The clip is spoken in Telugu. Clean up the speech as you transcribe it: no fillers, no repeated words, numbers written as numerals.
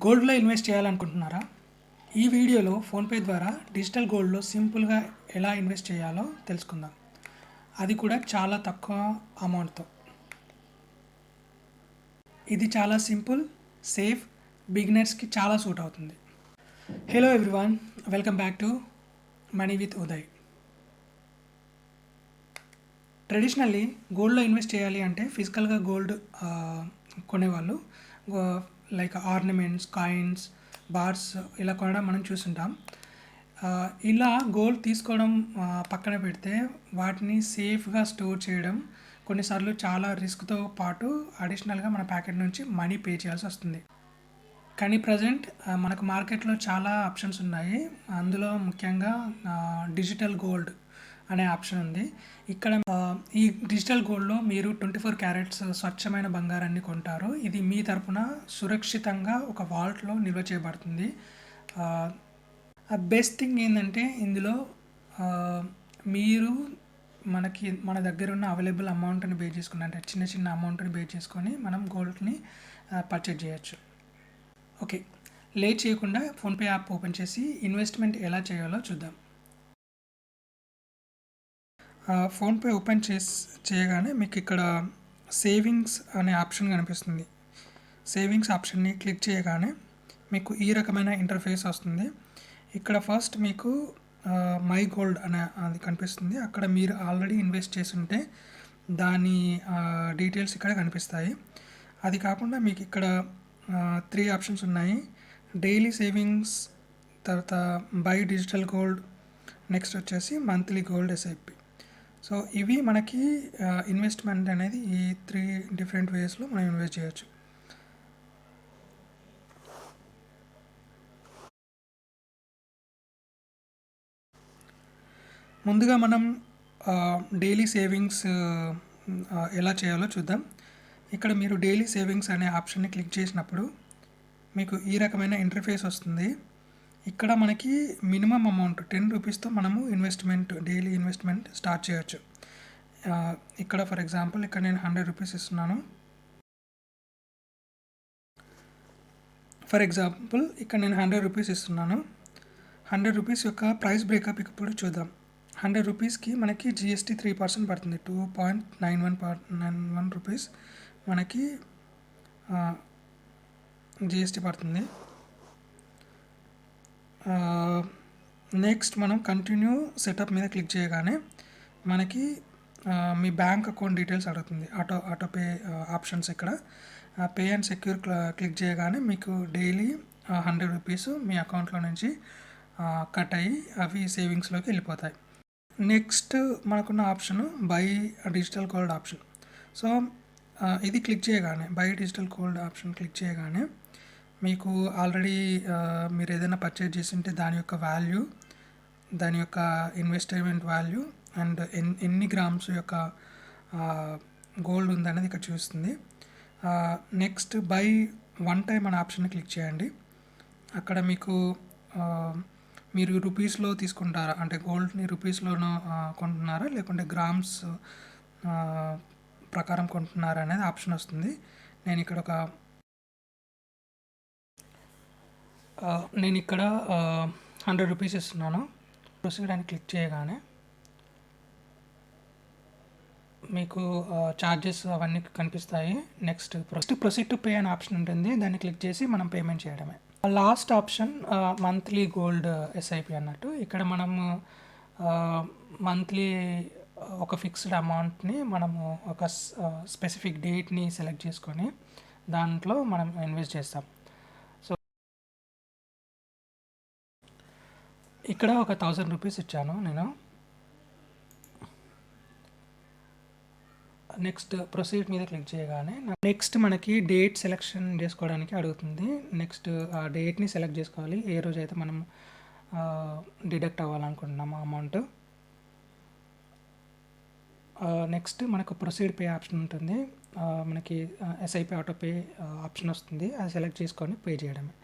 గోల్డ్‌లో ఇన్వెస్ట్ చేయాలనుకుంటున్నారా? ఈ వీడియోలో ఫోన్‌పే ద్వారా డిజిటల్ గోల్డ్‌లో సింపుల్‌గా ఎలా ఇన్వెస్ట్ చేయాలో తెలుసుకుందాం. అది కూడా చాలా తక్కువ అమౌంట్‌తో. ఇది చాలా సింపుల్, సేఫ్, బిగినర్స్‌కి చాలా సూట్ అవుతుంది. Hello everyone, welcome back to money with Uday. Traditionally గోల్డ్‌లో ఇన్వెస్ట్ చేయాలి అంటే ఫిజికల్‌గా గోల్డ్ కొనేవాళ్ళు లైక్ ఆర్నమెంట్స్, కాయిన్స్, బార్స్ ఇలా కొనడం మనం చూస్తుంటాం. ఇలా గోల్డ్ తీసుకోవడం పక్కన పెడితే వాటిని సేఫ్‌గా స్టోర్ చేయడం కొన్నిసార్లు చాలా రిస్క్‌తో పాటు అడిషనల్‌గా మన ప్యాకెట్ నుంచి మనీ పే చేయాల్సి వస్తుంది. కానీ ప్రెజెంట్ మనకు మార్కెట్‌లో చాలా ఆప్షన్స్ ఉన్నాయి. అందులో ముఖ్యంగా డిజిటల్ గోల్డ్ అనే ఆప్షన్ ఉంది. ఇక్కడ ఈ డిజిటల్ గోల్డ్‌లో మీరు 24 క్యారెట్స్ స్వచ్ఛమైన బంగారాన్ని కొంటారు. ఇది మీ తరపున సురక్షితంగా ఒక వాల్ట్‌లో నిల్వ చేయబడుతుంది. బెస్ట్ థింగ్ ఏందంటే ఇందులో మీరు మన దగ్గర ఉన్న అవైలబుల్ అమౌంట్‌ని బేస్ చేసుకొని, అంటే చిన్న చిన్న అమౌంట్‌ని బేస్ చేసుకొని మనం గోల్డ్‌ని పర్చేజ్ చేయొచ్చు. ఓకే, లేట్ చేయకుండా ఫోన్‌పే యాప్ ఓపెన్ చేసి ఇన్వెస్ట్‌మెంట్ ఎలా చేయాలో చూద్దాం. ఫోన్‌పే ఓపెన్ చేయగానే మీకు ఇక్కడ సేవింగ్స్ అనే ఆప్షన్ కనిపిస్తుంది. సేవింగ్స్ ఆప్షన్ని క్లిక్ చేయగానే మీకు ఈ రకమైన ఇంటర్ఫేస్ వస్తుంది. ఇక్కడ ఫస్ట్ మీకు మై గోల్డ్ అనే అది కనిపిస్తుంది. అక్కడ మీరు ఆల్రెడీ ఇన్వెస్ట్ చేసి ఉంటే దాని డీటెయిల్స్ ఇక్కడ కనిపిస్తాయి. అది కాకుండా మీకు ఇక్కడ 3 ఆప్షన్స్ ఉన్నాయి. డైలీ సేవింగ్స్, తర్వాత బై డిజిటల్ గోల్డ్, నెక్స్ట్ వచ్చేసి మంత్లీ గోల్డ్ ఎస్ఐపి. సో ఇవి మనకి ఇన్వెస్ట్మెంట్ అనేది ఈ 3 డిఫరెంట్ వేస్లో మనం ఇన్వెస్ట్ చేయొచ్చు. ముందుగా మనం డైలీ సేవింగ్స్ ఎలా చేయాలో చూద్దాం. ఇక్కడ మీరు డైలీ సేవింగ్స్ అనే ఆప్షన్ని క్లిక్ చేసినప్పుడు మీకు ఈ రకమైన ఇంటర్ఫేస్ వస్తుంది. ఇక్కడ మనకి మినిమం అమౌంట్ 10 రూపీస్తో మనము డైలీ ఇన్వెస్ట్మెంట్ స్టార్ట్ చేయొచ్చు. ఇక్కడ ఫర్ ఎగ్జాంపుల్ ఇక్కడ నేను 100 రూపీస్ ఇస్తున్నాను. ఇక్కడ నేను 100 రూపీస్ ఇస్తున్నాను. 100 రూపీస్ యొక్క ప్రైస్ బ్రేకప్ ఇప్పుడు చూద్దాం. 100 రూపీస్కి మనకి జిఎస్టీ 3% పడుతుంది. 2.91 రూపీస్ మనకి జిఎస్టీ పడుతుంది. నెక్స్ట్ మనం కంటిన్యూ సెటప్ మీద క్లిక్ చేయగానే మనకి మీ బ్యాంక్ అకౌంట్ డీటెయిల్స్ అడుగుతుంది. ఆటోపే ఆప్షన్స్ ఇక్కడ పే అండ్ సెక్యూర్ క్లిక్ చేయగానే మీకు డైలీ 100 రూపీస్ మీ అకౌంట్లో నుంచి కట్ అయ్యి అవి సేవింగ్స్లోకి వెళ్ళిపోతాయి. నెక్స్ట్ మనకున్న option by digital gold option. So ఇది క్లిక్ చేయగానే by digital gold option click చేయగానే మీకు ఆల్రెడీ మీరు ఏదైనా పర్చేజ్ చేస్తుంటే దాని యొక్క వాల్యూ, దాని యొక్క ఇన్వెస్ట్మెంట్ వాల్యూ అండ్ ఎన్ని గ్రామ్స్ యొక్క గోల్డ్ ఉందనేది ఇక్కడ చూస్తుంది. నెక్స్ట్ బై వన్ టైం అనే ఆప్షన్ని క్లిక్ చేయండి. అక్కడ మీకు మీరు రూపీస్లో తీసుకుంటారా, అంటే గోల్డ్ని రూపీస్లోనూ కొంటున్నారా లేకుంటే గ్రామ్స్ ప్రకారం కొంటున్నారా అనేది ఆప్షన్ వస్తుంది. నేను ఇక్కడ 100 రూపీస్ ఇస్తున్నాను. ప్రొసీడ్ అని క్లిక్ చేయగానే మీకు ఛార్జెస్ అవన్నీ కనిపిస్తాయి. నెక్స్ట్ ప్రొసీడ్ టు పే అనే ఆప్షన్ ఉంటుంది. దాన్ని క్లిక్ చేసి మనం పేమెంట్ చేయడమే. Last option monthly gold SIP అన్నట్టు. ఇక్కడ మనము మంత్లీ ఒక ఫిక్స్డ్ అమౌంట్ని మనము ఒక స్పెసిఫిక్ డేట్ని సెలెక్ట్ చేసుకొని దాంట్లో మనం ఇన్వెస్ట్ చేస్తాం. సో ఇక్కడ ఒక 1000 రూపీస్ ఇచ్చాను నేను. నెక్స్ట్ ప్రొసీడ్ మీద క్లిక్ చేయగానే నెక్స్ట్ మనకి డేట్ సెలెక్షన్ చేసుకోవడానికి అడుగుతుంది. నెక్స్ట్ ఆ డేట్ని సెలెక్ట్ చేసుకోవాలి, ఏ రోజు అయితే మనం డిడక్ట్ అవ్వాలనుకుంటున్నాము అమౌంట్. నెక్స్ట్ మనకు ప్రొసీడ్ పే ఆప్షన్ ఉంటుంది. మనకి ఎస్ఐపి ఆటోపే ఆప్షన్ వస్తుంది. అది సెలెక్ట్ చేసుకొని పే చేయడమే.